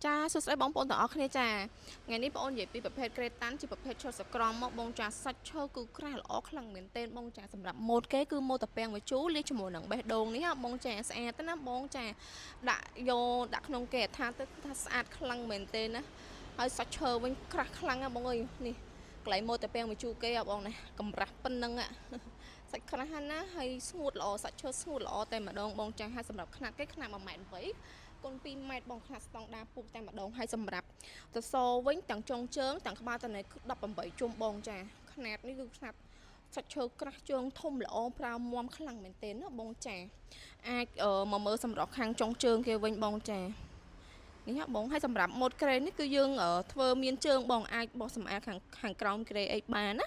Cha số sẽ bóng bóng tỏ khné cha ngày ní bóng dễ bịประเภท grade ตัน chỉ ประเภท short scrum មកបងចាសាច់ឈើគឺក្រាស់ល្អខ្លាំងមែនទែនបងចាសម្រាប់ម៉ូតគេគឺម៉ូតតាពាំងមួយជូរលាយជាមួយនឹងបេះដូងនេះបងចាស្អាតទៅណាបងចាដាក់យកដាក់ក្នុងគេថាទៅថាស្អាតខ្លាំងមែនទែនណាហើយសាច់ឈើវិញក្រាស់ខ្លាំងណាបងអើយនេះកន្លែងម៉ូតតាពាំងមួយជូរគេបងណាកម្រាស់ប៉ុណ្ណឹងសាច់ក្រាស់ណាហើយស្ងួតល្អសាច់ឈើស្ងួតល្អតែម្ដងបងចាហើយសម្រាប់ຂະຫນាត់គេຂະຫນាត់1.8 ម៉ែត្រគុណ2 ម៉ែត្របងຂະຫນាត់ស្តង់ដារពូកតែម្ដងហើយសម្រាប់សសរវិញទាំងចុងជើងទាំងក្បាលតនេគឺ18ជុំបងចាຂະຫນាត់នេះគឺຂະຫນាត់សាច់ឈើក្រាស់ជើងធំល្អប្រើមាំខ្លាំងមែនទែនណាបងចាអាចមកមើលសម្រាប់ខាងចុងជើងគេវិញបងចានេះបងហើយសម្រាប់ម៉ូតក្រេនេះគឺយើងធ្វើមានជើងបងអាចបោះសម្អាតខាងក្រោមក្រេអីបានណា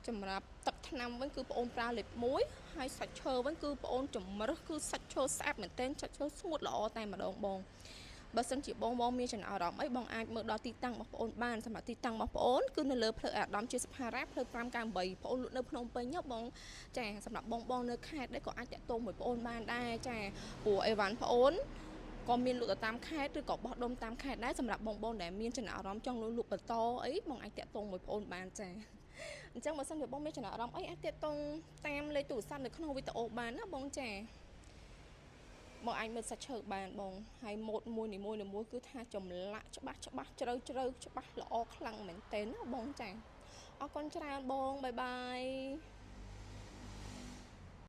សម្រាប់ទឹកថ្នាំវិញគឺបងអូនប្រើលេខ1ហើយសាច់ឈើវិញគឺបងអូនចម្រឹះគឺសាច់ឈើស្អាតមែនទែនសាច់ឈើស្ងួតល្អតែម្ដងបងបើសិនជាបងមានចំណាប់អារម្មណ៍អីបងអាចមើលដល់ទីតាំងរបស់បងអូនបានសម្រាប់ទីតាំងរបស់បងអូនគឺនៅលើផ្លូវអាដាមជាសភារ៉ាផ្លូវ598បងអូនលក់នៅភ្នំពេញបងចាសម្រាប់បងនៅខេត្តដែរក៏អាចតាក់ទងមួយបងអូនបានដែរចាព្រោះអីវ៉ាន់បងអូនក៏មានលក់ទៅតាមខេត្តឬក៏បោះដុំតាមខេត្តដែរសម្រាប់បងដែលមានចំណាប់អារម្មណ៍ចង់លក់បន្តអីបងអាចតាក់ទងមួយបងអូនបានចាអញ្ចឹងបើសិនជាបងមានចំណាប់អារម្មណ៍អីអាចតាក់ទងតាមលេខទូរស័ព្ទនៅក្នុងវីដេអូបានណាបងចាបងអាចមើលសាច់ឈើបានបងហើយម៉ូតមួយនីមួយគឺថាចម្លាក់ច្បាស់ជ្រៅច្បាស់ល្អខ្លាំងមែនទែនណាបងចាអរគុណច្រើនបងបាយបាយ